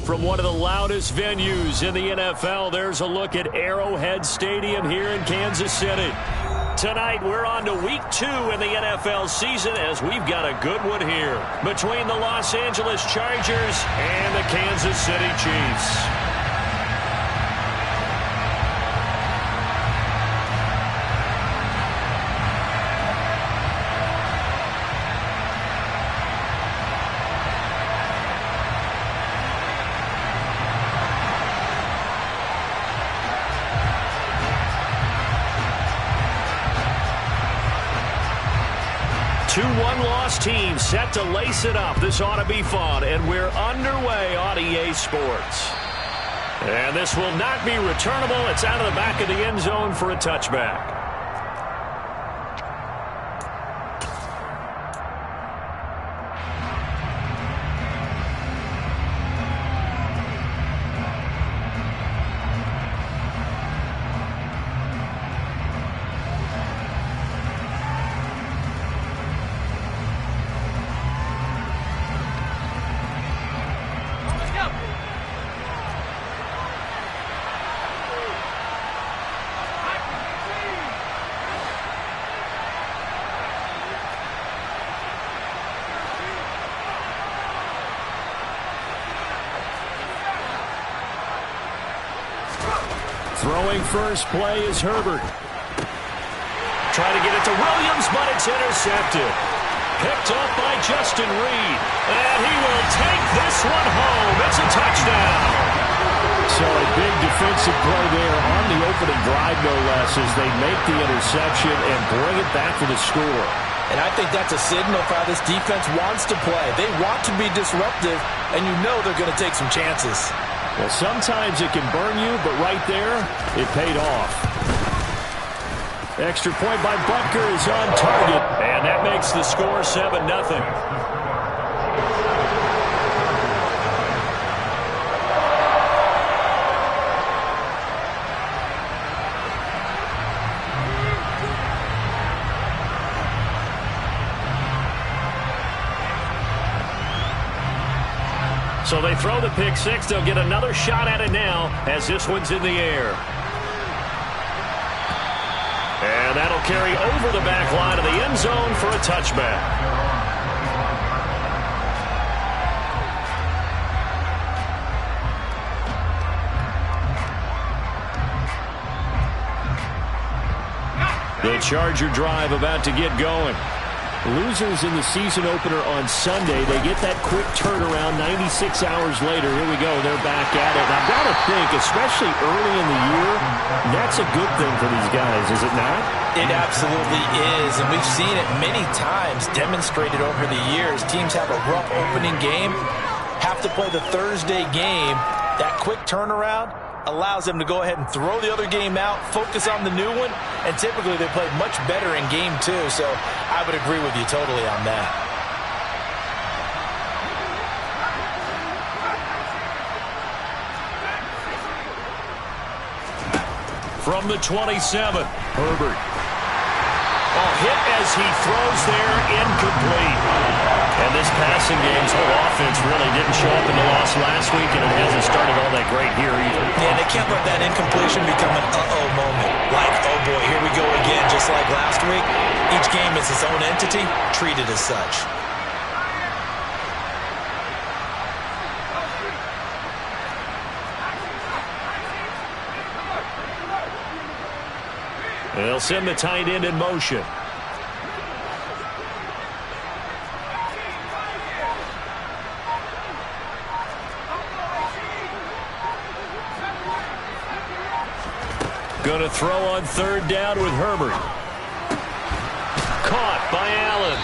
From one of the loudest venues in the NFL, there's a look at Arrowhead Stadium here in Kansas City. Tonight, we're on to week 2 in the NFL season as we've got a good one here between the Los Angeles Chargers and the Kansas City Chiefs. Two one-loss teams set to lace it up. This ought to be fun, and we're underway on EA Sports. And this will not be returnable. It's out of the back of the end zone for a touchback. Throwing first play is Herbert. Trying to get it to Williams, but it's intercepted. Picked up by Justin Reed. And he will take this one home. It's a touchdown. So a big defensive play there on the opening drive, no less, as they make the interception and bring it back for the score. And I think that's a signal for how this defense wants to play. They want to be disruptive, and you know they're going to take some chances. Well, sometimes it can burn you, but right there, it paid off. Extra point by Butker is on target, and that makes the score 7-0. So they throw the pick six. They'll get another shot at it now as this one's in the air. And that'll carry over the back line of the end zone for a touchback. The Charger drive about to get going. Losers in the season opener on Sunday. They get that quick turnaround 96 hours later. Here we go. They're back at it. And I've got to think, especially early in the year, that's a good thing for these guys, is it not? It absolutely is. And we've seen it many times demonstrated over the years. Teams have a rough opening game, have to play the Thursday game. That quick turnaround allows them to go ahead and throw the other game out, focus on the new one, and typically they play much better in game 2. So I would agree with you totally on that. From the 27, Herbert. Hit as he throws there, incomplete. And this passing game's whole offense really didn't show up in the loss last week, and it hasn't started all that great here either. Yeah, they can't let that incompletion become an uh-oh moment. Like, oh boy, here we go again, just like last week. Each game is its own entity, treated as such. They'll send the tight end in motion. Going to throw on third down with Herbert. Caught by Allen.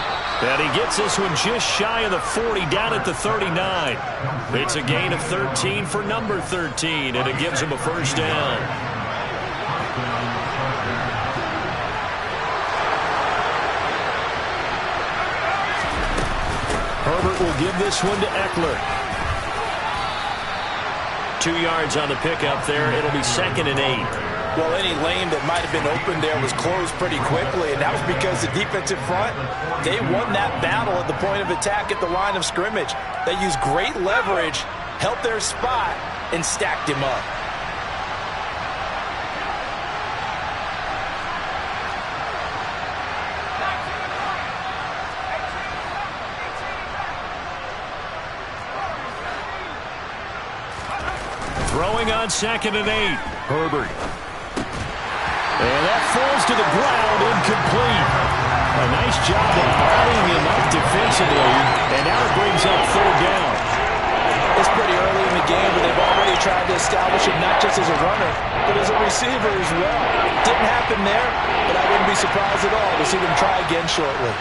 And he gets this one just shy of the 40, down at the 39. It's a gain of 13 for number 13, and it gives him a first down. Herbert will give this one to Eckler. 2 yards on the pickup there. It'll be 2nd and 8. Well, any lane that might have been open there was closed pretty quickly, and that was because the defensive front, they won that battle at the point of attack at the line of scrimmage. They used great leverage held their spot, and stacked him up. Throwing on 2nd and 8. Herbert. And that falls to the ground, incomplete. A nice job of bottling him up defensively, and now it brings up 3rd down. It's pretty early in the game, but they've already tried to establish him not just as a runner, but as a receiver as well. Didn't happen there, but I wouldn't be surprised at all to see them try again shortly.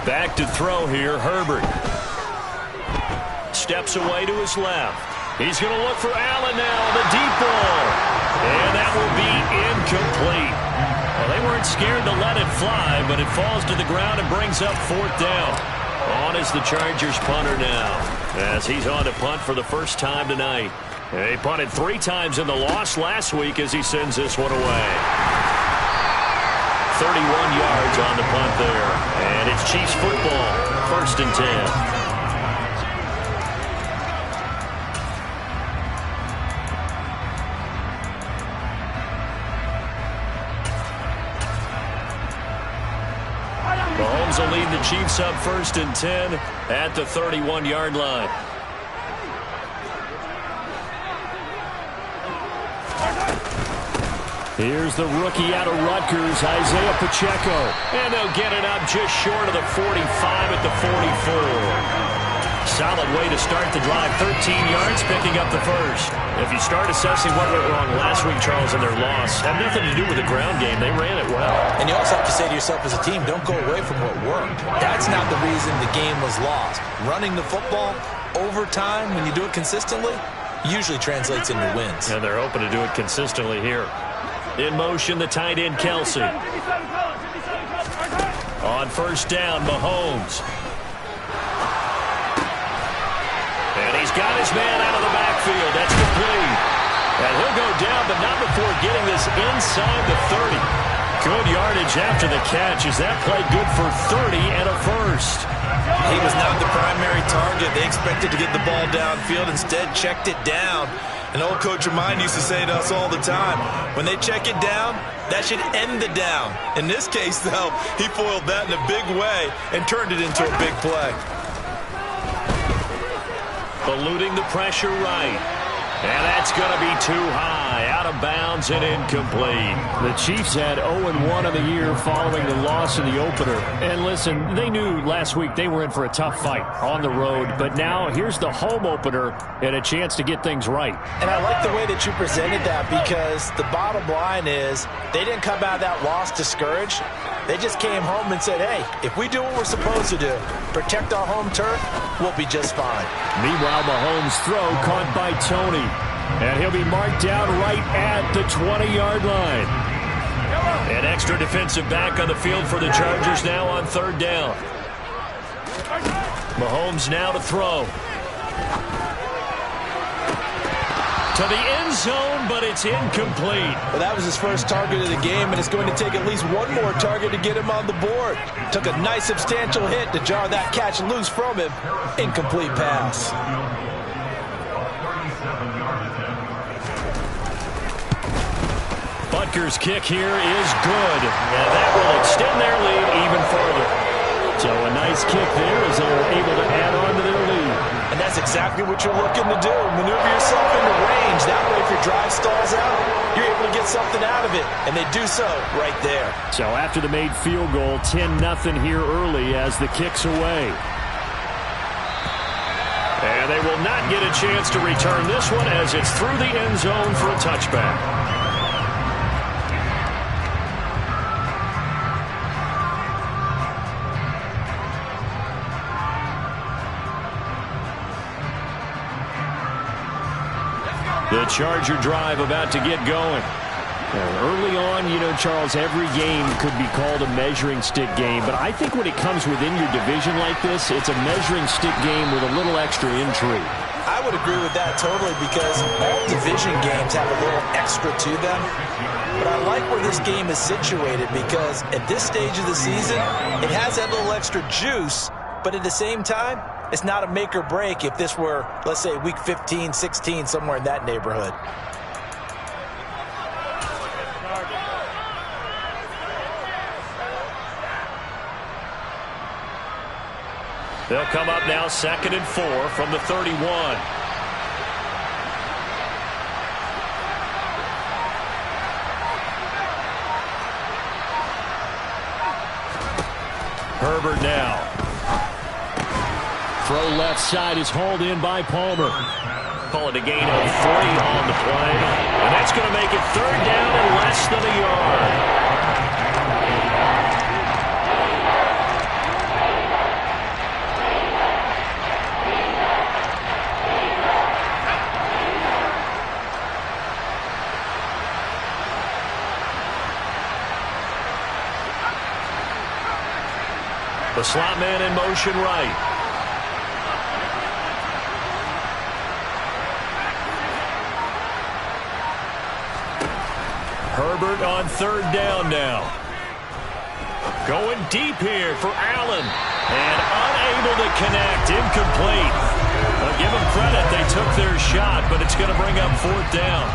Back to throw here, Herbert. Steps away to his left. He's going to look for Allen now, the deep ball. And that will be incomplete. Well, they weren't scared to let it fly, but it falls to the ground and brings up 4th down. On is the Chargers punter now, as he's on to punt for the first time tonight. He punted 3 times in the loss last week as he sends this one away. 31 yards on the punt there. And it's Chiefs football, 1st and 10. Mahomes will lead the Chiefs up 1st and 10 at the 31-yard line. Here's the rookie out of Rutgers, Isaiah Pacheco. And they'll get it up just short of the 45 at the 44. Solid way to start the drive. 13 yards, picking up the first. If you start assessing what went wrong last week, Charles, in their loss, had nothing to do with the ground game. They ran it well. And you also have to say to yourself as a team, don't go away from what worked. That's not the reason the game was lost. Running the football over time, when you do it consistently, usually translates into wins. And they're hoping to do it consistently here. In motion, the tight end, Kelsey. On 1st down, Mahomes. And he's got his man out of the backfield. That's complete. And he'll go down, but not before getting this inside the 30. Good yardage after the catch. Is that play good for 30 and a first? He was not the primary target. They expected to get the ball downfield. Instead, checked it down. An old coach of mine used to say to us all the time, when they check it down, that should end the down. In this case, though, he foiled that in a big way and turned it into a big play. Eluding the pressure right. And that's going to be too high, out of bounds and incomplete. The Chiefs had 0-1 on the year following the loss in the opener. And listen, they knew last week they were in for a tough fight on the road. But now here's the home opener and a chance to get things right. And I like the way that you presented that, because the bottom line is they didn't come out of that loss discouraged. They just came home and said, hey, if we do what we're supposed to do, protect our home turf, we'll be just fine. Meanwhile, Mahomes' throw caught by Tony. And he'll be marked down right at the 20-yard line. An extra defensive back on the field for the Chargers now on 3rd down. Mahomes now to throw. To the end zone, but it's incomplete. Well, that was his first target of the game, and it's going to take at least one more target to get him on the board. Took a nice substantial hit to jar that catch loose from him. Incomplete pass. Butker's kick here is good, and that will extend their lead even further. So a nice kick there as they're able to add on to their lead. And that's exactly what you're looking to do. Maneuver yourself into range. That way, if your drive stalls out, you're able to get something out of it. And they do so right there. So after the made field goal, 10-0 here early as the kick's away. And they will not get a chance to return this one as it's through the end zone for a touchback. The Charger drive about to get going. Early on, you know, Charles, every game could be called a measuring stick game. But I think when it comes within your division like this, it's a measuring stick game with a little extra intrigue. I would agree with that totally because all division games have a little extra to them. But I like where this game is situated because at this stage of the season, it has that little extra juice. But at the same time, it's not a make or break if this were, let's say, week 15, 16, somewhere in that neighborhood. They'll come up now 2nd and 4 from the 31. Herbert now. Throw left side is hauled in by Palmer. Call it a gain of 3 on the play. And that's going to make it 3rd down and less than a yard. The slot man in motion right. Herbert on 3rd down now. Going deep here for Allen. And unable to connect. Incomplete. Well, give them credit. They took their shot, but it's going to bring up 4th down.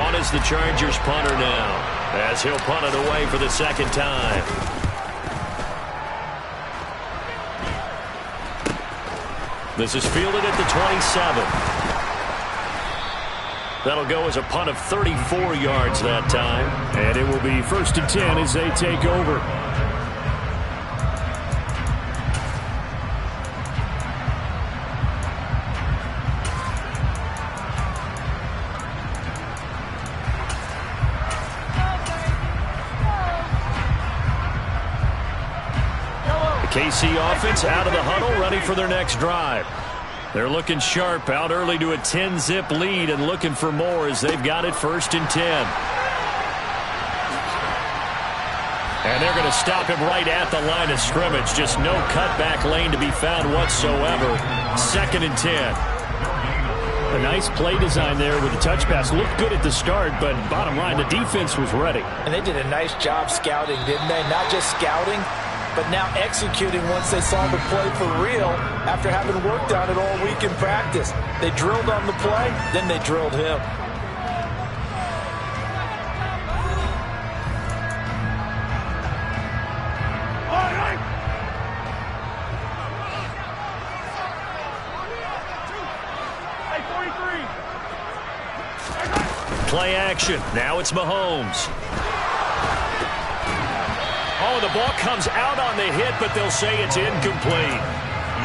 On is the Chargers punter now, as he'll punt it away for the 2nd time. This is fielded at the 27. That'll go as a punt of 34 yards that time. And it will be 1st and 10 as they take over. KC offense out of the huddle, ready for their next drive. They're looking sharp, out early to a 10-zip lead and looking for more as they've got it 1st and 10. And they're going to stop him right at the line of scrimmage. Just no cutback lane to be found whatsoever. 2nd and 10. A nice play design there with the touch pass. Looked good at the start, but bottom line, the defense was ready. And they did a nice job scouting, didn't they? Not just scouting, but now executing once they saw the play for real after having worked on it all week in practice. They drilled on the play, then they drilled him. Play action. Now it's Mahomes. Oh, the ball comes out on the hit, but they'll say it's incomplete.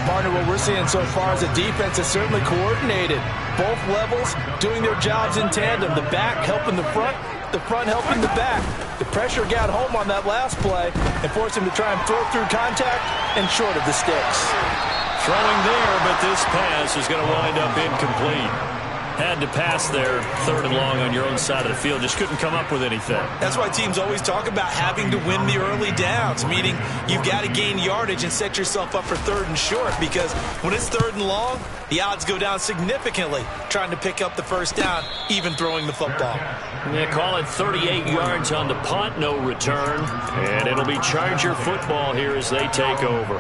Partner, what we're seeing so far as a defense is certainly coordinated. Both levels doing their jobs in tandem. The back helping the front helping the back. The pressure got home on that last play and forced him to try and throw through contact and short of the sticks. Throwing there, but this pass is going to wind up incomplete. Had to pass there, 3rd and long on your own side of the field. Just couldn't come up with anything. That's why teams always talk about having to win the early downs, meaning you've got to gain yardage and set yourself up for 3rd and short, because when it's 3rd and long, the odds go down significantly trying to pick up the 1st down, even throwing the football. Yeah, call it 38 yards on the punt, no return. And it'll be Charger football here as they take over.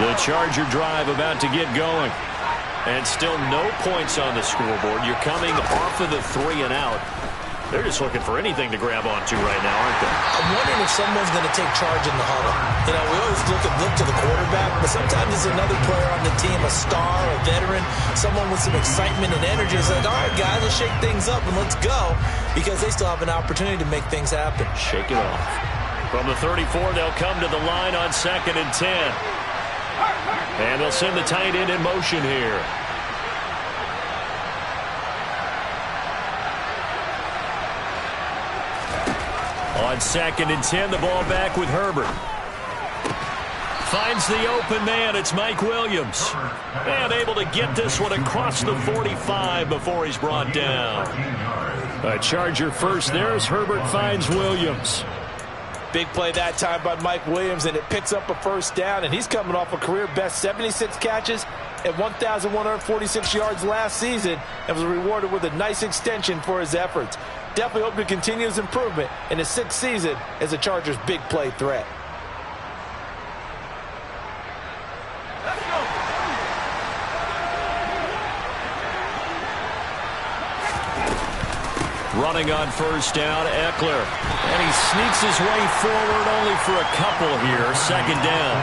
The Charger drive about to get going. And still no points on the scoreboard. You're coming off of the 3 and out. They're just looking for anything to grab onto right now, aren't they? I'm wondering if someone's going to take charge in the huddle. You know, we always look to the quarterback, but sometimes it's another player on the team, a star, a veteran, someone with some excitement and energy. It's like, all right, guys, let's shake things up and let's go, because they still have an opportunity to make things happen. Shake it off. From the 34, they'll come to the line on 2nd and 10. And they'll send the tight end in motion here. On 2nd and 10, the ball back with Herbert. Finds the open man. It's Mike Williams. And able to get this one across the 45 before he's brought down. A Charger first there as Herbert finds Williams. Big play that time by Mike Williams, and it picks up a first down, and he's coming off a career-best 76 catches and 1,146 yards last season and was rewarded with a nice extension for his efforts. Definitely hope to continue his improvement in his 6th season as a Chargers' big play threat. Running on first down, Eckler. And he sneaks his way forward only for a couple here. 2nd down.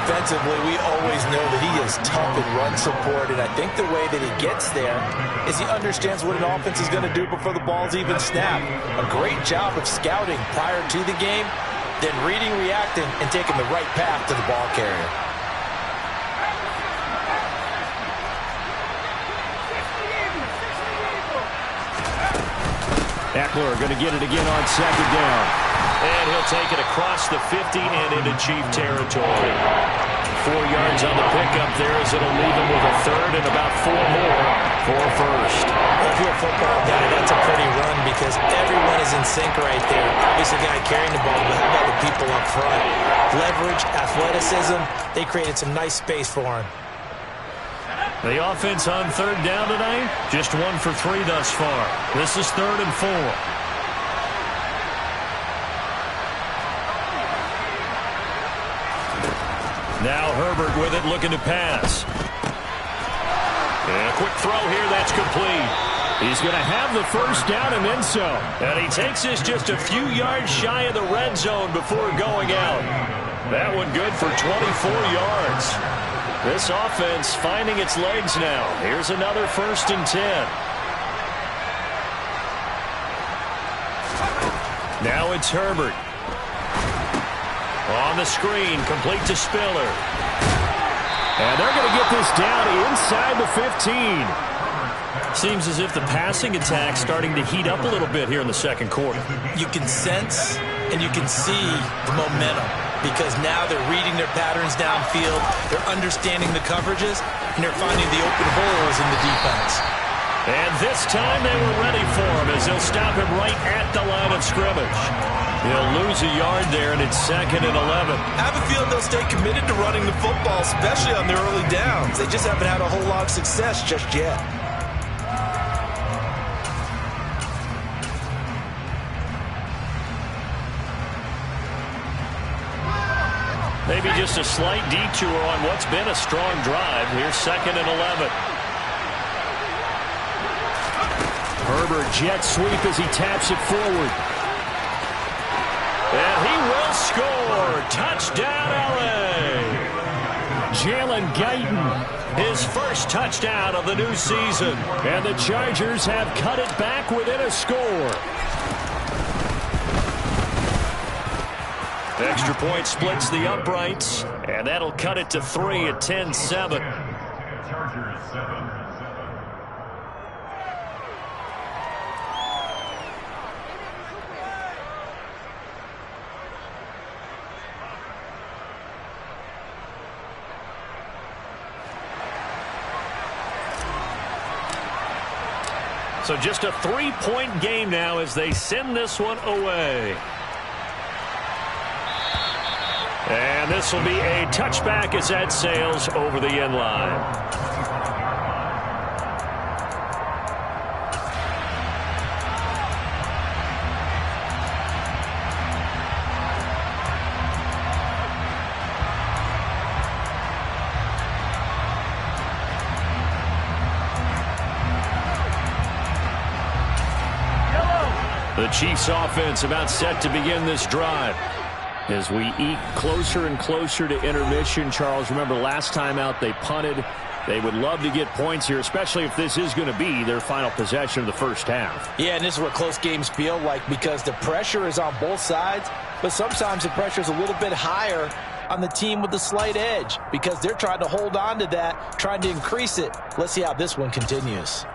Defensively, we always know that he is tough in run support, and I think the way that he gets there is he understands what an offense is going to do before the ball's even snapped. A great job of scouting prior to the game, then reading, reacting, and taking the right path to the ball carrier. Eckler going to get it again on 2nd down. And he'll take it across the 50 and into Chief territory. 4 yards on the pickup there as it'll leave him with a 3rd and about 4 more for first. Well, if you're a football guy, that's a pretty run because everyone is in sync right there. Obviously, the guy carrying the ball, but how about the people up front? Leverage, athleticism, they created some nice space for him. The offense on 3rd down tonight, just 1 for 3 thus far. This is 3rd and 4. Now Herbert with it, looking to pass. And a quick throw here, that's complete. He's going to have the first down and then some. And he takes this just a few yards shy of the red zone before going out. That one good for 24 yards. This offense finding its legs now. Here's another 1st and 10. Now it's Herbert. On the screen, complete to Spiller. And they're going to get this down inside the 15. Seems as if the passing attack's starting to heat up a little bit here in the 2nd quarter. You can sense and you can see the momentum because now they're reading their patterns downfield, they're understanding the coverages, and they're finding the open holes in the defense. And this time they were ready for him as they'll stop him right at the line of scrimmage. He'll lose a yard there, and it's 2nd and 11. I have a feeling they'll stay committed to running the football, especially on their early downs. They just haven't had a whole lot of success just yet. Maybe just a slight detour on what's been a strong drive. Here's 2nd and 11. Herbert jet sweep as he taps it forward. And he will score. Touchdown, L.A. Jalen Guyton, his first touchdown of the new season. And the Chargers have cut it back within a score. Extra point splits the uprights, and that'll cut it to 3 at 10-7. Chargers 7. So just a 3-point game now as they send this one away. And this will be a touchback as that sails over the end line. The Chiefs offense about set to begin this drive. As we eke closer and closer to intermission, Charles, remember last time out they punted. They would love to get points here, especially if this is going to be their final possession of the first half. Yeah, and this is what close games feel like because the pressure is on both sides, but sometimes the pressure is a little bit higher on the team with the slight edge because they're trying to hold on to that, trying to increase it. Let's see how this one continues.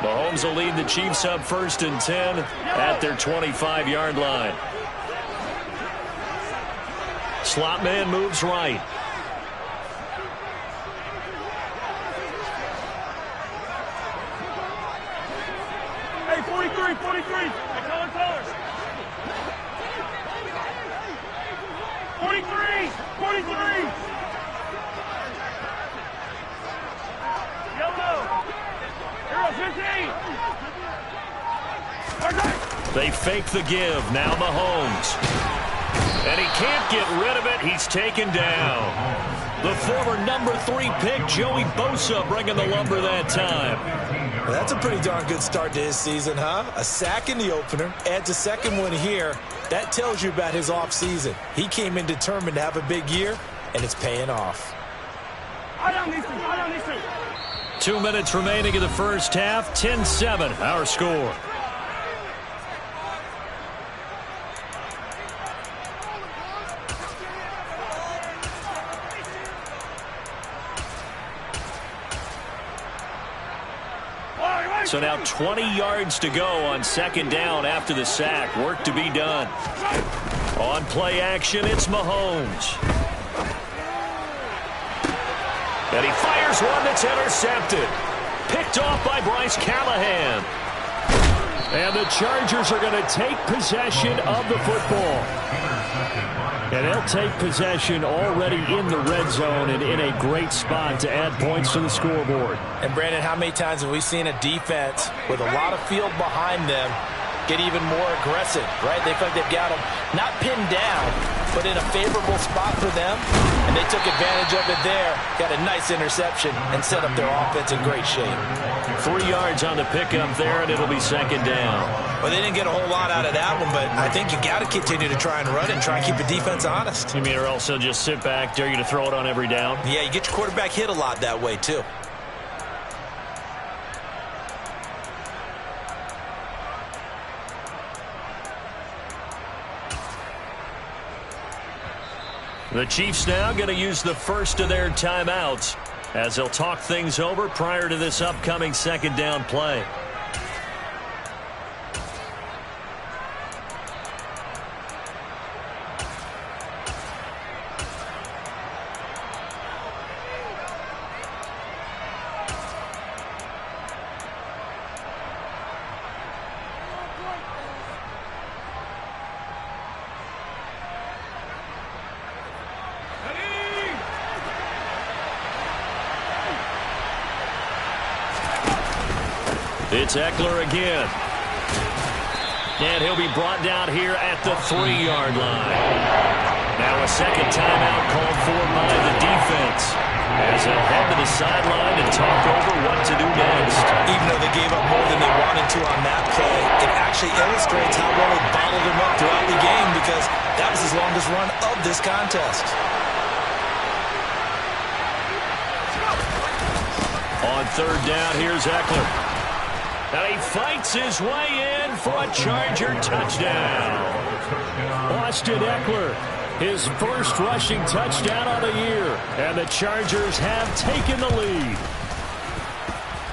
Mahomes will lead the Chiefs up 1st and 10 at their 25-yard line. Slot man moves right. Hey, 43, 43. Tell us. 43, 43. Yellow. They fake the give. Now Mahomes. And he can't get rid of it. He's taken down. The former number 3 pick, Joey Bosa, bringing the lumber that time. Well, that's a pretty darn good start to his season, huh? A sack in the opener, adds a second one here. That tells you about his offseason. He came in determined to have a big year, and it's paying off. 2 minutes remaining in the first half. 10-7, our score. So now 20 yards to go on 2nd down after the sack. Work to be done. On play action, it's Mahomes. And he fires one that's intercepted. Picked off by Bryce Callahan. And the Chargers are going to take possession of the football. And they'll take possession already in the red zone and in a great spot to add points to the scoreboard. And, Brandon, how many times have we seen a defense with a lot of field behind them get even more aggressive, right? They feel like they've got them not pinned down, but in a favorable spot for them, and they took advantage of it there, got a nice interception, and set up their offense in great shape. 3 yards on the pickup there, and it'll be 2nd down. Well, they didn't get a whole lot out of that one, but I think you got to continue to try and run and try and keep the defense honest. You mean or else they'll just sit back, dare you to throw it on every down? Yeah, you get your quarterback hit a lot that way, too. The Chiefs now going to use the first of their timeouts as they'll talk things over prior to this upcoming 2nd down play. It's Eckler again. And he'll be brought down here at the 3-yard line. Now a second timeout called for by the defense as they'll head to the sideline and talk over what to do next. Even though they gave up more than they wanted to on that play, it actually illustrates how well they bottled him up throughout the game because that was his longest run of this contest. On 3rd down, here's Eckler. And he fights his way in for a Charger touchdown. Austin Eckler, his first rushing touchdown of the year. And the Chargers have taken the lead.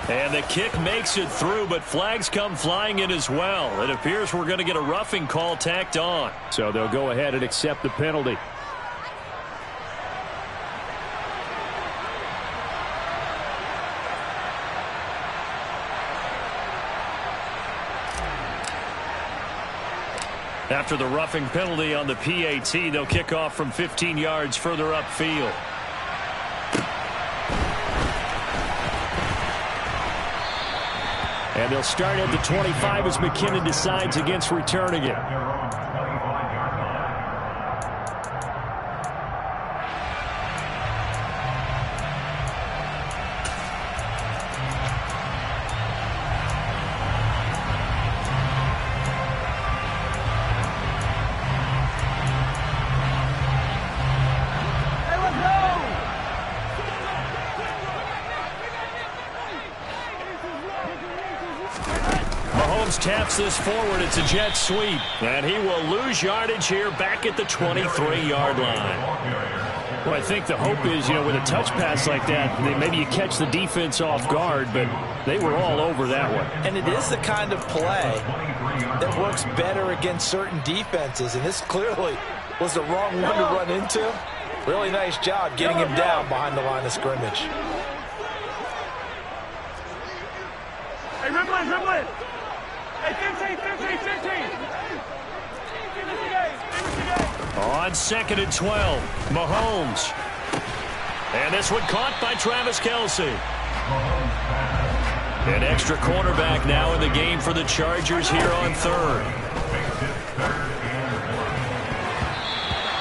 And the kick makes it through, but flags come flying in as well. It appears we're going to get a roughing call tacked on. So they'll go ahead and accept the penalty. After the roughing penalty on the PAT, they'll kick off from 15 yards further upfield. And they'll start at the 25 as McKinnon decides against returning it. just taps this forward. It's a jet sweep. And he will lose yardage here back at the 23-yard line. Well, I think the hope is, with a touch pass like that, maybe you catch the defense off guard, but they were all over that one. And it is the kind of play that works better against certain defenses, and this clearly was the wrong one to run into. Really nice job getting him down behind the line of scrimmage. Hey, dribble it. Hey, 15. On 2nd and 12, Mahomes. And this one caught by Travis Kelce. An extra cornerback now in the game for the Chargers here on 3rd.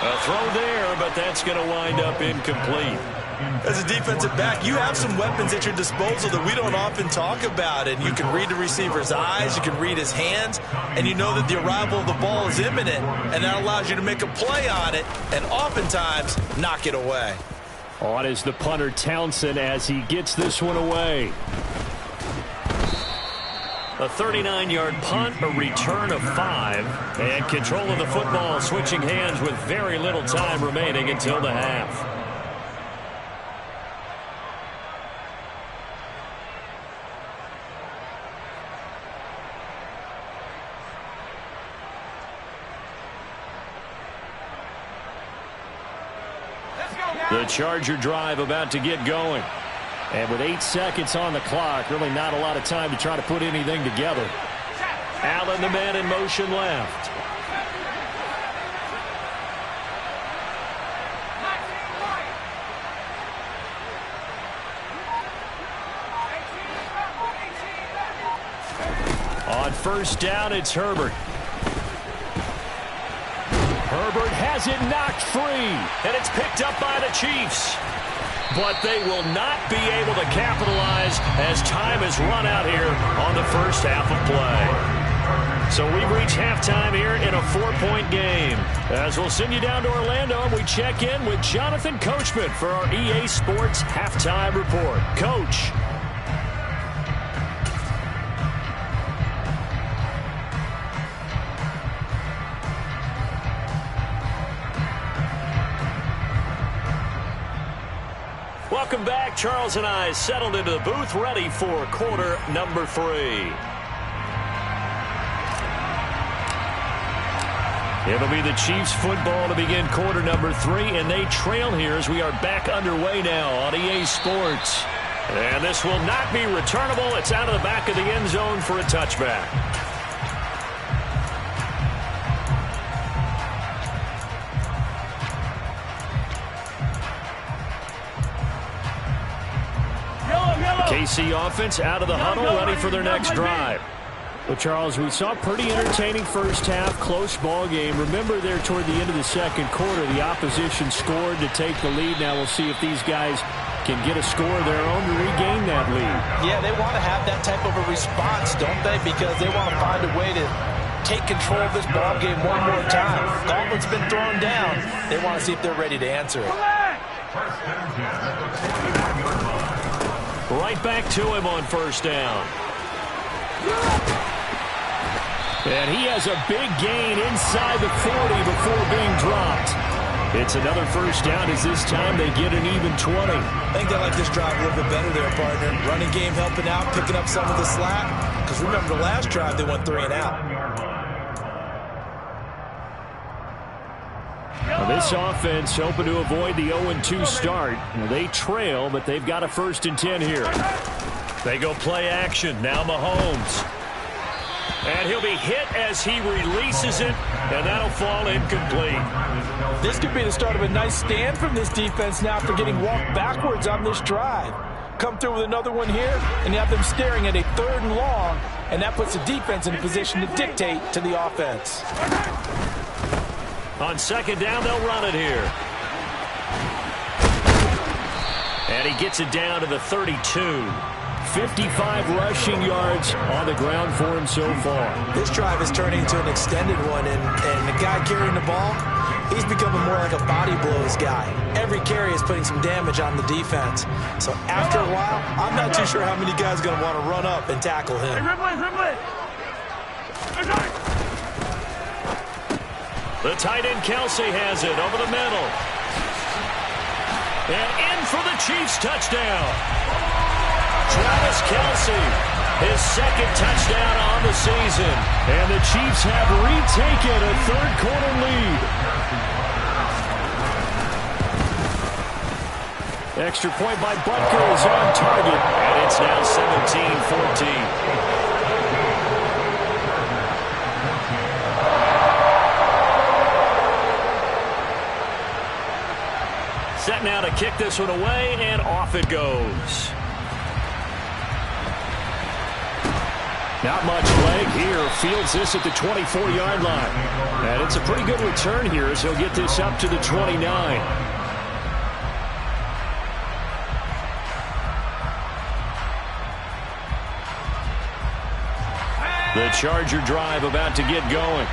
A throw there, but that's going to wind up incomplete. As a defensive back, you have some weapons at your disposal that we don't often talk about. And you can read the receiver's eyes, you can read his hands, and you know that the arrival of the ball is imminent. And that allows you to make a play on it and oftentimes knock it away. On is the punter Townsend as he gets this one away. A 39-yard punt, a return of 5, and control of the football switching hands with very little time remaining until the half. The Charger drive about to get going. And with 8 seconds on the clock, really not a lot of time to try to put anything together. Allen, the man in motion left. On 1st down, it's Herbert. Herbert has it knocked free, and it's picked up by the Chiefs. But they will not be able to capitalize as time has run out here on the first half of play. So we've reached halftime here in a 4-point game. As we'll send you down to Orlando, and we check in with Jonathan Coachman for our EA Sports Halftime Report. Coach. Welcome back. Charles and I settled into the booth, ready for quarter number 3. It'll be the Chiefs football to begin quarter number 3, and they trail here as we are back underway now on EA Sports. And this will not be returnable. It's out of the back of the end zone for a touchback. KC offense out of the huddle, ready for their next drive. Well, Charles, we saw a pretty entertaining first half, close ball game. Remember there toward the end of the second quarter, the opposition scored to take the lead. Now we'll see if these guys can get a score of their own to regain that lead. Yeah, they want to have that type of a response, don't they? Because they want to find a way to take control of this ball game one more time. Gauntlet's been thrown down. They want to see if they're ready to answer it. Right back to him on 1st down. And he has a big gain inside the 40 before being dropped. It's another 1st down as this time they get an even 20. I think they like this drive a little bit better there, partner. Running game helping out, picking up some of the slack. Because remember the last drive, they went 3 and out. Well, this offense hoping to avoid the 0-2 start. Well, they trail, but they've got a 1st and 10 here. They go play action. Now Mahomes. And he'll be hit as he releases it, and that'll fall incomplete. This could be the start of a nice stand from this defense now after getting walked backwards on this drive. Come through with another one here, and you have them staring at a 3rd and long, and that puts the defense in a position to dictate to the offense. On 2nd down, they'll run it here. And he gets it down to the 32. 55 rushing yards on the ground for him so far. This drive is turning into an extended one, and the guy carrying the ball, he's becoming more like a body blows guy. Every carry is putting some damage on the defense. So after a while, I'm not too sure how many guys are going to want to run up and tackle him. Hey, dribble it. The tight end Kelsey has it over the middle. And in for the Chiefs touchdown. Travis Kelsey, his second touchdown on the season. And the Chiefs have retaken a third-quarter lead. Extra point by Butker is on target, and it's now 17-14. Set now to kick this one away, and off it goes. Not much leg here. Fields this at the 24-yard line. And it's a pretty good return here as he'll get this up to the 29. The Charger drive about to get going.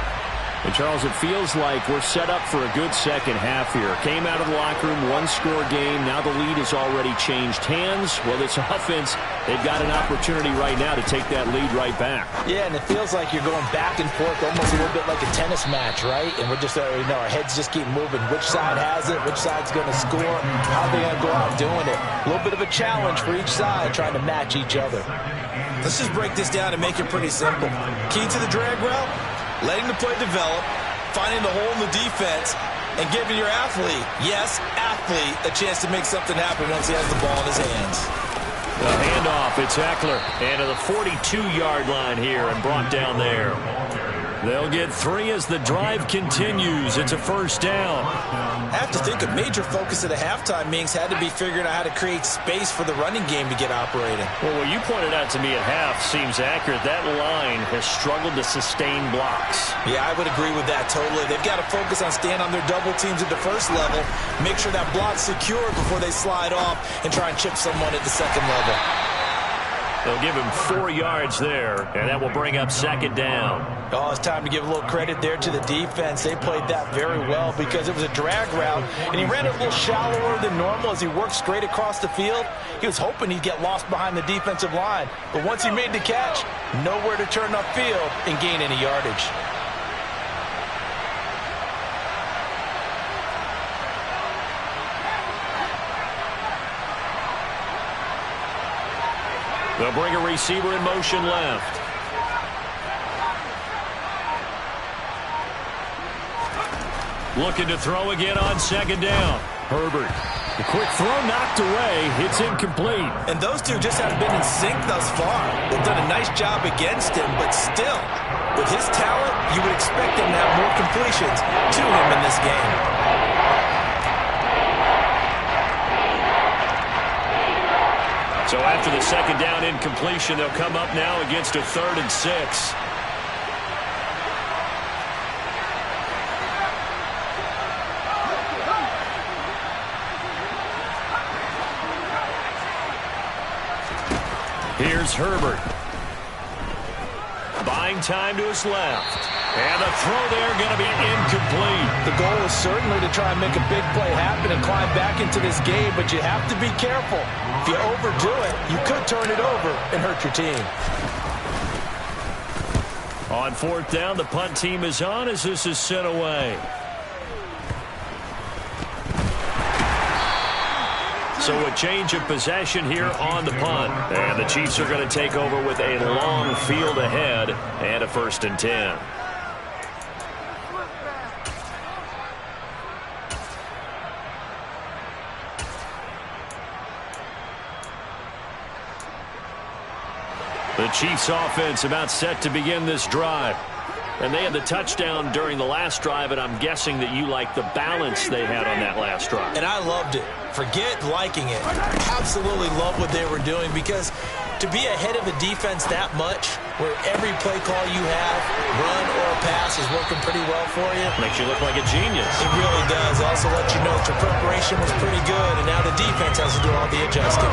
And, Charles, it feels like we're set up for a good second half here. Came out of the locker room, one-score game. Now the lead has already changed hands. Well, this offense, they've got an opportunity right now to take that lead right back. Yeah, and it feels like you're going back and forth almost a little bit like a tennis match, right? And we're just, our heads just keep moving. Which side has it? Which side's going to score? How are they going to go out doing it? A little bit of a challenge for each side trying to match each other. Let's just break this down and make it pretty simple. Key to the drag route? Letting the play develop, finding the hole in the defense, and giving your athlete, yes, athlete, a chance to make something happen once he has the ball in his hands. The handoff, it's Eckler. And to the 42-yard line here and brought down there. They'll get 3 as the drive continues. It's a first down. I have to think a major focus of the halftime meetings had to be figuring out how to create space for the running game to get operating. Well, what you pointed out to me at half seems accurate. That line has struggled to sustain blocks. Yeah, I would agree with that totally. They've got to focus on staying on their double teams at the first level, make sure that block's secure before they slide off and try and chip someone at the second level. They'll give him 4 yards there, and that will bring up second down. Oh, it's time to give a little credit there to the defense. They played that very well because it was a drag route, and he ran it a little shallower than normal as he worked straight across the field. He was hoping he'd get lost behind the defensive line, but once he made the catch, nowhere to turn upfield and gain any yardage. They'll bring a receiver in motion left. Looking to throw again on second down. Herbert. The quick throw knocked away. It's incomplete. And those two just haven't been in sync thus far. They've done a nice job against him, but still, with his talent, you would expect him to have more completions to him in this game. So after the second down incompletion, they'll come up now against a 3rd and 6. Here's Herbert. Buying time to his left. And the throw there going to be incomplete. The goal is certainly to try and make a big play happen and climb back into this game, but you have to be careful. If you overdo it, you could turn it over and hurt your team. On 4th down, the punt team is on as this is sent away. So a change of possession here on the punt. And the Chiefs are going to take over with a long field ahead and a 1st and 10. The Chiefs offense about set to begin this drive. And they had the touchdown during the last drive, and I'm guessing that you like the balance they had on that last drive. And I loved it. Forget liking it. Absolutely love what they were doing, because to be ahead of a defense that much, where every play call you have, run or pass, is working pretty well for you. Makes you look like a genius. It really does. Also let you know that your preparation was pretty good, and now the defense has to do all the adjusting.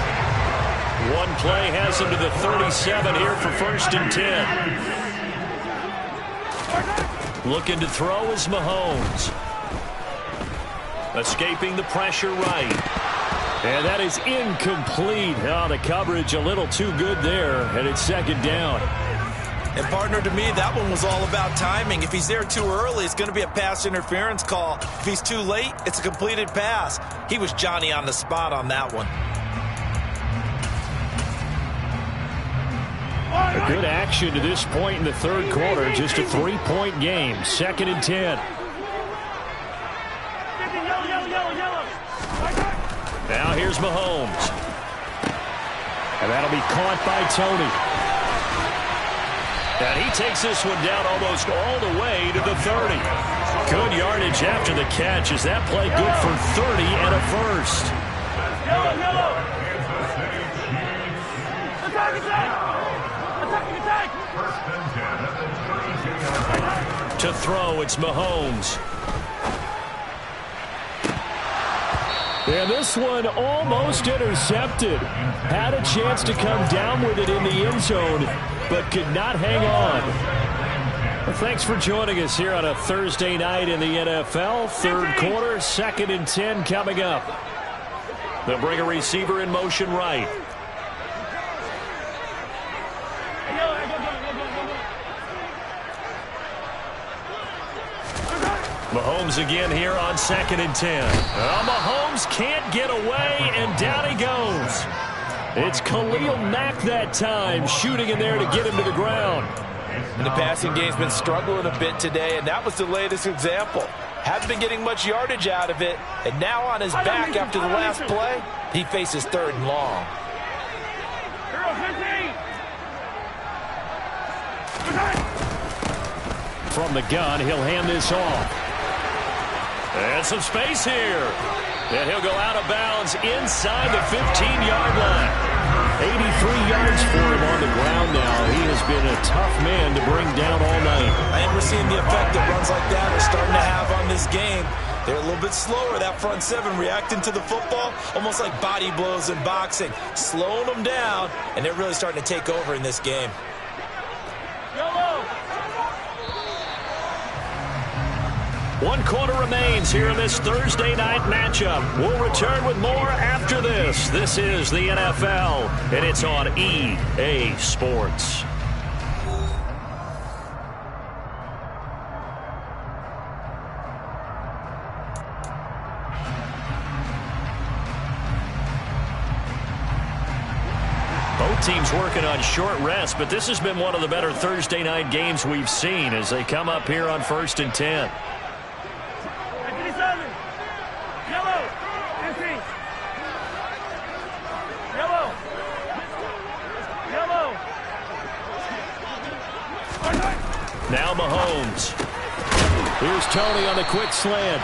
One play has him to the 37 here for 1st and 10. Looking to throw is Mahomes. Escaping the pressure right. And that is incomplete. Oh, the coverage a little too good there, and it's second down. And partner, to me, that one was all about timing. If he's there too early, it's going to be a pass interference call. If he's too late, it's a completed pass. He was Johnny on the spot on that one. A good action to this point in the third quarter. Just a 3-point game. 2nd and 10. Now here's Mahomes. And that'll be caught by Tony. And he takes this one down almost all the way to the 30. Good yardage after the catch. Is that play good for 30 and a first? To throw, it's Mahomes. And this one almost intercepted. Had a chance to come down with it in the end zone, but could not hang on. Well, thanks for joining us here on a Thursday night in the NFL. Third quarter, 2nd and 10 coming up. They'll bring a receiver in motion right. Mahomes again here on 2nd and 10. Mahomes can't get away, and down he goes. It's Khalil Mack that time, shooting in there to get him to the ground. And the passing game's been struggling a bit today, and that was the latest example. Hasn't been getting much yardage out of it, and now on his back after the last play, he faces 3rd and long. From the gun, he'll hand this off. And some space here. And he'll go out of bounds inside the 15-yard line. 83 yards for him on the ground now. He has been a tough man to bring down all night. I think we're seeing the effect that runs like that are starting to have on this game. They're a little bit slower, that front seven, reacting to the football, almost like body blows in boxing, slowing them down, and they're really starting to take over in this game. One quarter remains here in this Thursday night matchup. We'll return with more after this. This is the NFL, and it's on EA Sports. Both teams working on short rest, but this has been one of the better Thursday night games we've seen as they come up here on 1st and 10. Now Mahomes. Here's Tony on the quick slant.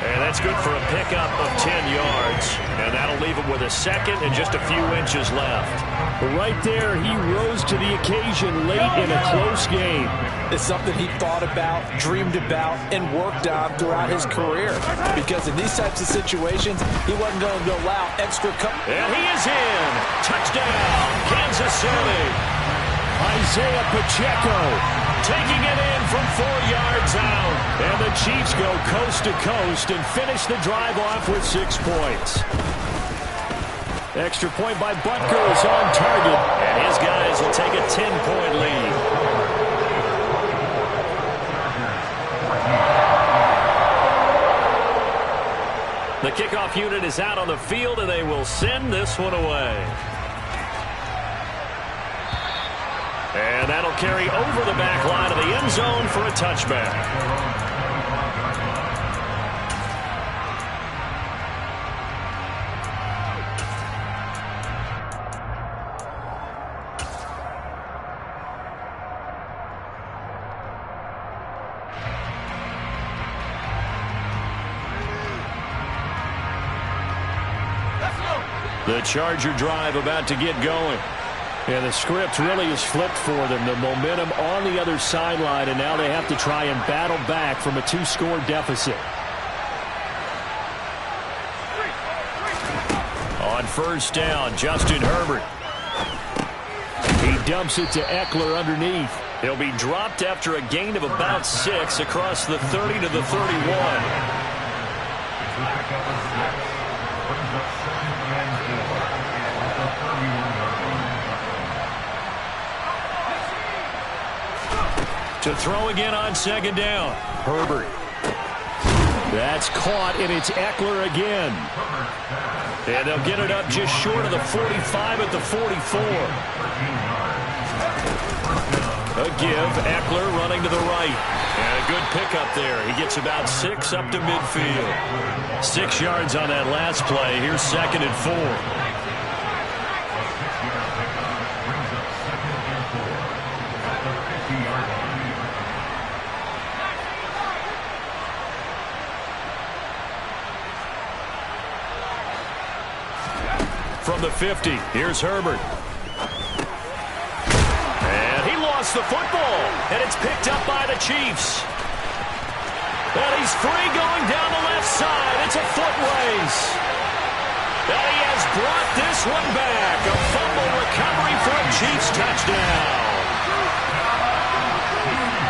And that's good for a pickup of 10 yards. And that'll leave him with a 2nd and just a few inches left. Right there, he rose to the occasion late in a close game. It's something he thought about, dreamed about, and worked on throughout his career. Because in these types of situations, he wasn't going to allow extra coverage. And he is in. Touchdown, Kansas City. Isaiah Pacheco taking it in from 4 yards out. And the Chiefs go coast to coast and finish the drive off with 6 points. Extra point by Butker is on target. And his guys will take a 10-point lead. The kickoff unit is out on the field, and they will send this one away. And that'll carry over the back line of the end zone for a touchback. The Charger drive about to get going. And the script really is flipped for them. The momentum on the other sideline, and now they have to try and battle back from a 2-score deficit. On 1st down, Justin Herbert. He dumps it to Eckler underneath. He'll be dropped after a gain of about 6 across the 30 to the 31. To throw again on second down. Herbert. That's caught, and it's Eckler again. And they'll get it up just short of the 45 at the 44. A give, Eckler running to the right. And a good pickup there. He gets about 6 up to midfield. 6 yards on that last play. Here's 2nd and 4. From the 50, here's Herbert. And he lost the football, and it's picked up by the Chiefs. And he's free going down the left side. It's a foot race. And he has brought this one back. A fumble recovery for a Chiefs touchdown.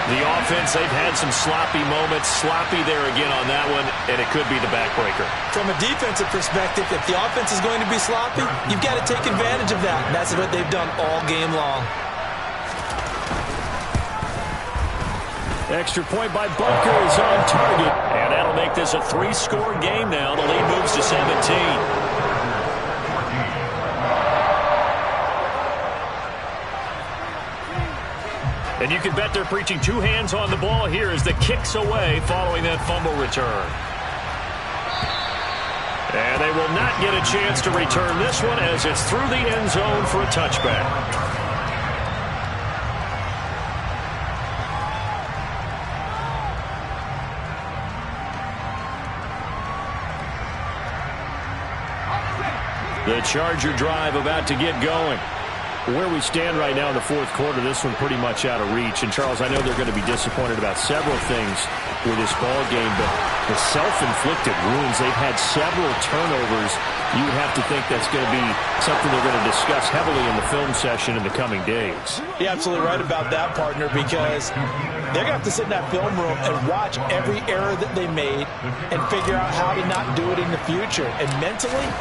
The offense, they've had some sloppy moments. Sloppy there again on that one, and it could be the backbreaker. From a defensive perspective, if the offense is going to be sloppy, you've got to take advantage of that. And that's what they've done all game long. Extra point by Butker is on target. And that'll make this a 3-score game now. The lead moves to 17. And you can bet they're preaching 2 hands on the ball here as the kick's away following that fumble return. And they will not get a chance to return this one as it's through the end zone for a touchback. The Charger drive about to get going. Where we stand right now in the 4th quarter, this one pretty much out of reach. And, Charles, I know they're going to be disappointed about several things with this ball game, but the self-inflicted wounds, they've had several turnovers. You would have to think that's going to be something they're going to discuss heavily in the film session in the coming days. You're absolutely right about that, partner, because they're going to have to sit in that film room and watch every error that they made and figure out how to not do it in the future. And mentally,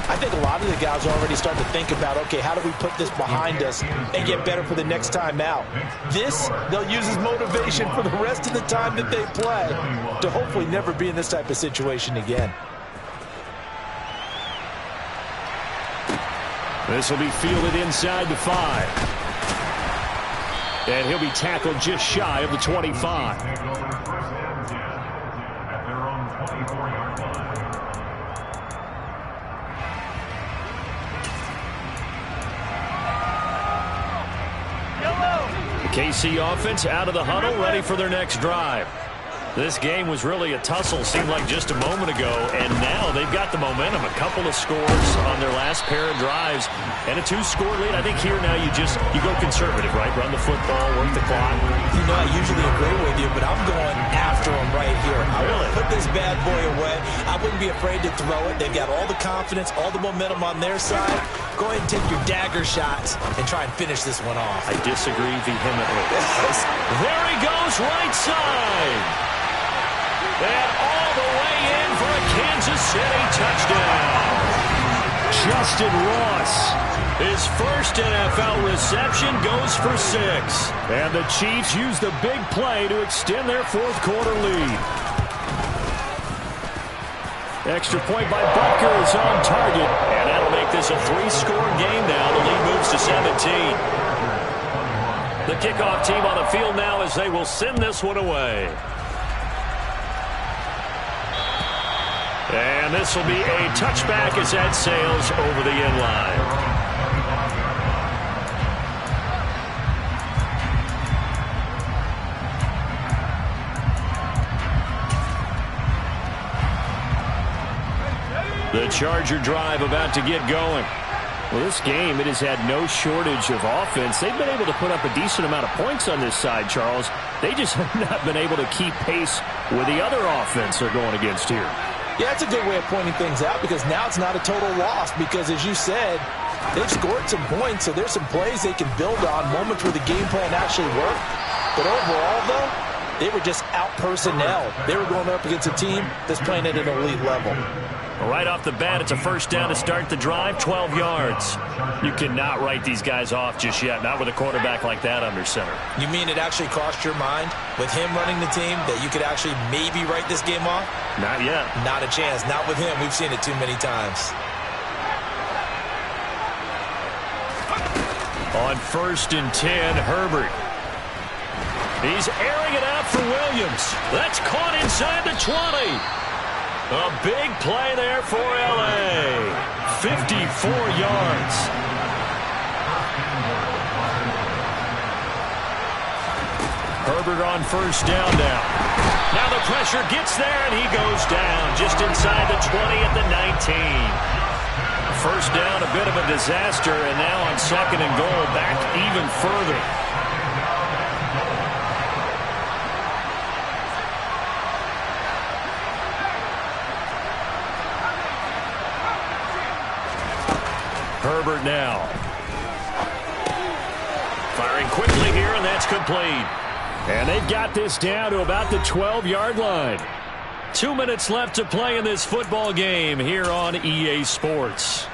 I think a lot of the guys are already starting to think about, okay, how do we put this behind us and get better for the next time out? This, they'll use as motivation for the rest of the time that they play to hopefully never be in this type of situation again. This will be fielded inside the 5. And he'll be tackled just shy of the 25. The KC offense out of the huddle, ready for their next drive. This game was really a tussle, seemed like just a moment ago, and now they've got the momentum. A couple of scores on their last pair of drives, and a 2-score lead. I think here now you go conservative, right? Run the football, work the clock. You know, I usually agree with you, but I'm going after them right here. I want to put this bad boy away. I wouldn't be afraid to throw it. They've got all the confidence, all the momentum on their side. Go ahead and take your dagger shots and try and finish this one off. I disagree vehemently. There he goes, right side. And all the way in for a Kansas City touchdown. Justin Ross, his first NFL reception, goes for 6. And the Chiefs use the big play to extend their 4th quarter lead. Extra point by Butker is on target. And that'll make this a 3-score game now. The lead moves to 17. The kickoff team on the field now as they will send this one away. And this will be a touchback as that sails over the end line. The Charger drive about to get going. Well, this game, it has had no shortage of offense. They've been able to put up a decent amount of points on this side, Charles. They just have not been able to keep pace with the other offense they're going against here. Yeah, that's a good way of pointing things out because now it's not a total loss because, as you said, they've scored some points, so there's some plays they can build on, moments where the game plan actually worked. But overall, though, They were just out-personnel. They were going up against a team that's playing at an elite level. Right off the bat, it's a first down to start the drive, 12 yards. You cannot write these guys off just yet, not with a quarterback like that under center. You mean it actually crossed your mind with him running the team that you could actually maybe write this game off? Not yet. Not a chance. Not with him. We've seen it too many times. On 1st and 10, Herbert. He's airing it out for Williams. That's caught inside the 20. A big play there for L.A. 54 yards. Herbert on first down now. Now the pressure gets there, and he goes down just inside the 20 at the 19. First down, a bit of a disaster, and now on 2nd and goal, back even further. Herbert now. Firing quickly here, and that's complete. And they've got this down to about the 12-yard line. 2 minutes left to play in this football game here on EA Sports.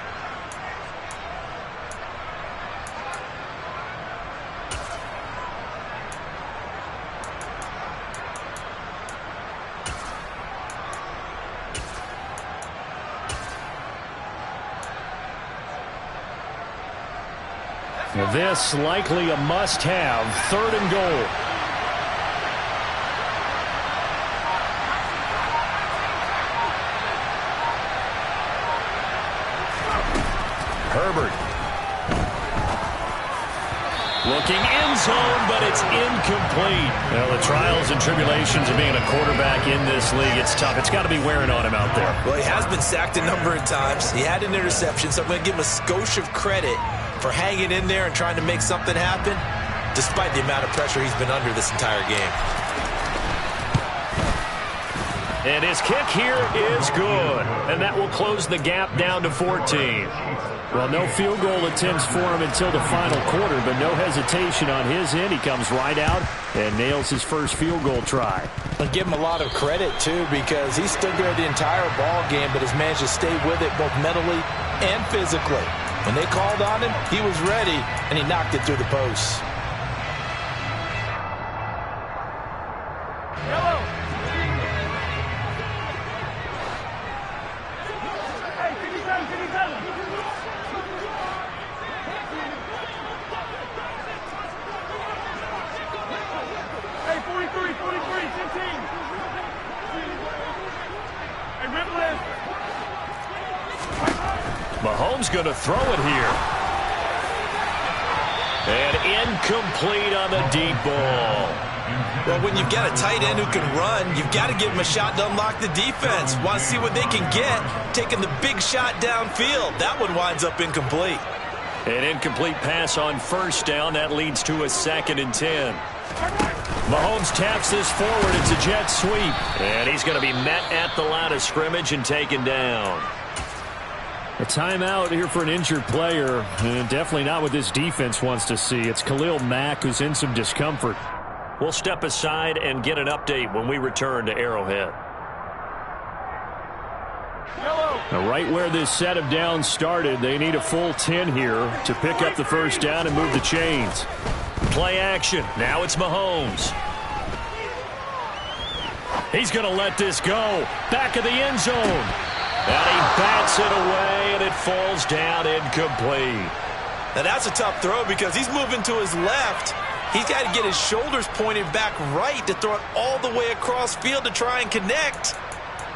This likely a must-have, 3rd and goal. Herbert. Looking end zone, but it's incomplete. Well, the trials and tribulations of being a quarterback in this league, it's tough. It's got to be wearing on him out there. Well, he has been sacked a number of times. He had an interception, so I'm going to give him a skosh of credit for hanging in there and trying to make something happen, despite the amount of pressure he's been under this entire game. And his kick here is good. And that will close the gap down to 14. Well, no field goal attempts for him until the final quarter, but no hesitation on his end. He comes right out and nails his first field goal try. I give him a lot of credit, too, because he stood there the entire ball game, but has managed to stay with it both mentally and physically. When they called on him, he was ready, and he knocked it through the posts. Hey, 57, 57. Hey, 43, 43, 15. Hey, Ripley. Mahomes going to throw it here. And incomplete on the deep ball. Well, when you've got a tight end who can run, you've got to give him a shot to unlock the defense. Want to see what they can get, taking the big shot downfield. That one winds up incomplete. An incomplete pass on first down. That leads to a 2nd and 10. Mahomes taps this forward. It's a jet sweep. And he's going to be met at the line of scrimmage and taken down. A timeout here for an injured player, and definitely not what this defense wants to see. It's Khalil Mack who's in some discomfort. We'll step aside and get an update when we return to Arrowhead. Now, right where this set of downs started, they need a full 10 here to pick up the first down and move the chains. Play action. Now it's Mahomes. He's going to let this go. Back of the end zone. And he bats it away, and it falls down incomplete. Now, that's a tough throw because he's moving to his left. He's got to get his shoulders pointed back right to throw it all the way across field to try and connect.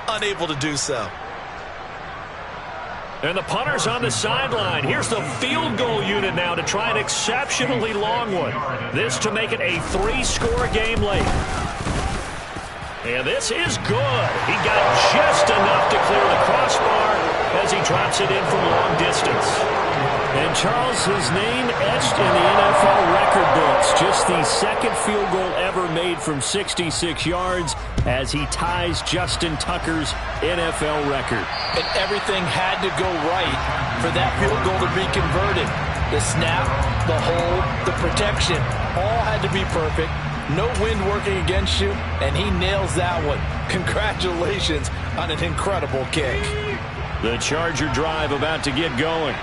Unable to do so. And the punter's on the sideline. Here's the field goal unit now to try an exceptionally long one. This to make it a 3-score game late. And this is good. He got just enough to clear the crossbar as he drops it in from long distance. And Charles, his name etched in the NFL record books. Just the 2nd field goal ever made from 66 yards as he ties Justin Tucker's NFL record. And everything had to go right for that field goal to be converted. The snap, the hold, the protection, all had to be perfect no wind working against you, and he nails that one. Congratulations on an incredible kick. The Charger drive about to get going.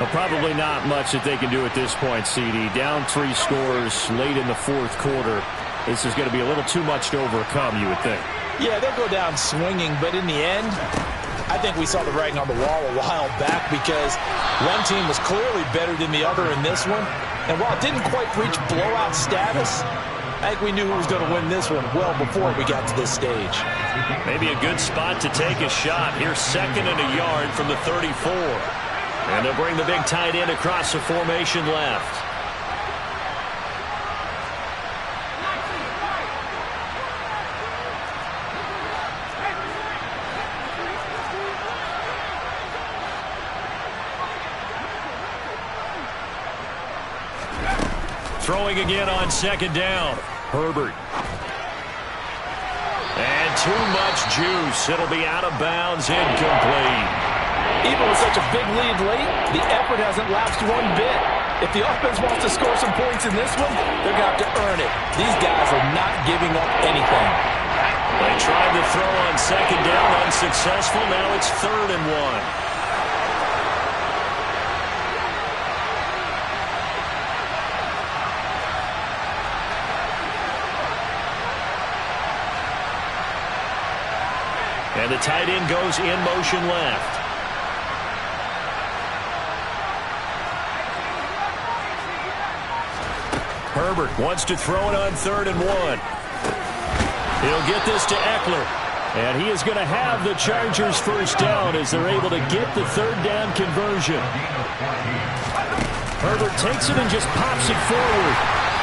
Well, probably not much that they can do at this point, CD. Down 3 scores late in the fourth quarter. This is going to be a little too much to overcome, you would think. Yeah, they'll go down swinging, but in the end, I think we saw the writing on the wall a while back because one team was clearly better than the other in this one. And while it didn't quite reach blowout status, I think we knew who was going to win this one well before we got to this stage. Maybe a good spot to take a shot. Here's 2nd and a yard from the 34. And they'll bring the big tight end across the formation left. Throwing again on 2nd down. Herbert. And too much juice. It'll be out of bounds, incomplete. Even with such a big lead late, the effort hasn't lapsed one bit. If the offense wants to score some points in this one, they're going to have to earn it. These guys are not giving up anything. They tried to throw on 2nd down, unsuccessful. Now it's 3rd and 1. And the tight end goes in motion left. Herbert wants to throw it on 3rd and 1. He'll get this to Eckler. And he is going to have the Chargers first down as they're able to get the 3rd down conversion. Herbert takes it and just pops it forward.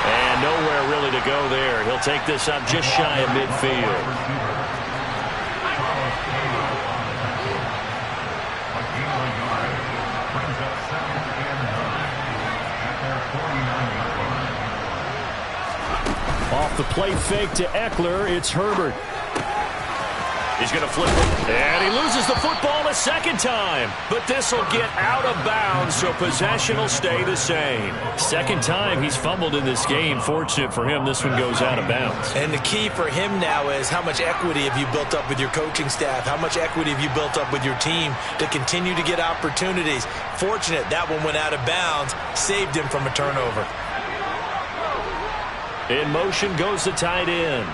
And nowhere really to go there. He'll take this up just shy of midfield. Off the play fake to Eckler, it's Herbert. He's going to flip it, and he loses the football a 2nd time. But this will get out of bounds, so possession will stay the same. 2nd time he's fumbled in this game. Fortunate for him, this one goes out of bounds. And the key for him now is how much equity have you built up with your coaching staff? How much equity have you built up with your team to continue to get opportunities? Fortunate that one went out of bounds, saved him from a turnover. In motion goes the tight end.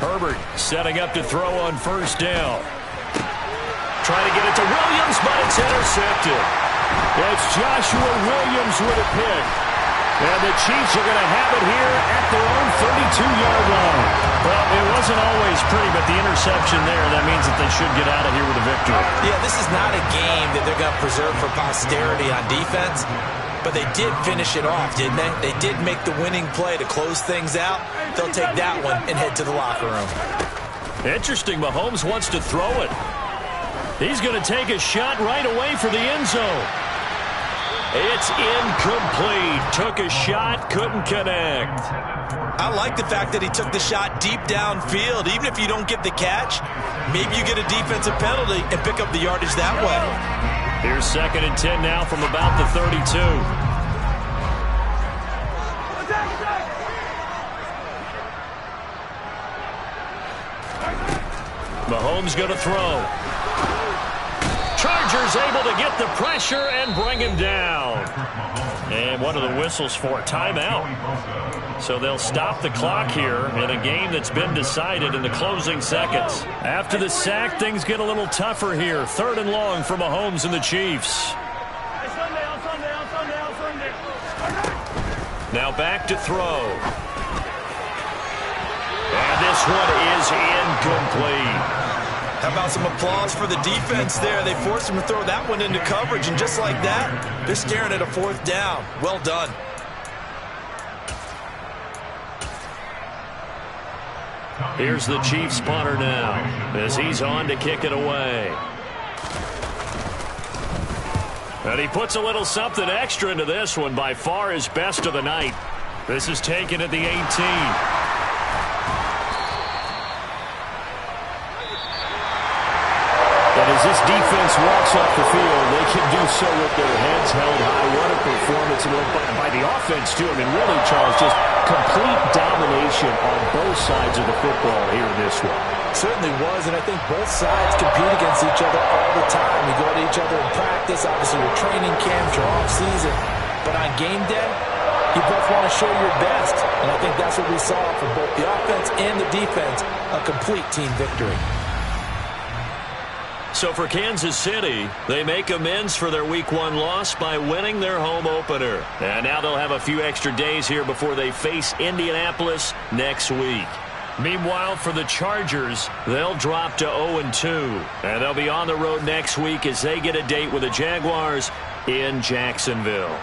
Herbert setting up to throw on 1st down. Trying to get it to Williams, but it's intercepted. It's Joshua Williams with a pick. And the Chiefs are going to have it here at their own 32-yard line. Well, it wasn't always pretty, but the interception there, that means that they should get out of here with a victory. Yeah, this is not a game that they're going to preserve for posterity on defense, but they did finish it off, didn't they? They did make the winning play to close things out. They'll take that one and head to the locker room. Interesting, Mahomes wants to throw it. He's going to take a shot right away for the end zone. It's incomplete. Took a shot, couldn't connect. I like the fact that he took the shot deep downfield. Even if you don't get the catch, maybe you get a defensive penalty and pick up the yardage that way. Here's 2nd and 10 now from about the 32. Mahomes going to throw. Chargers able to get the pressure and bring him down. And one of the whistles for a timeout. So they'll stop the clock here in a game that's been decided in the closing seconds. After the sack, things get a little tougher here. 3rd and long for Mahomes and the Chiefs. Now back to throw. And this one is incomplete. How about some applause for the defense there? They forced him to throw that one into coverage, and just like that, they're staring at a 4th down. Well done. Here's the Chiefs punter now as he's on to kick it away. And he puts a little something extra into this one, by far his best of the night. This is taken at the 18. And as this defense walks off the field, they can do so with their heads held high. What a performance by the offense, too. I mean, really, Charles, just complete domination on both sides of the football here in this one. Certainly was, and I think both sides compete against each other all the time. You go to each other in practice, obviously your training camps, your off-season. But on game day, you both want to show your best. And I think that's what we saw from both the offense and the defense, a complete team victory. So for Kansas City, they make amends for their Week 1 loss by winning their home opener. And now they'll have a few extra days here before they face Indianapolis next week. Meanwhile, for the Chargers, they'll drop to 0-2. And they'll be on the road next week as they get a date with the Jaguars in Jacksonville.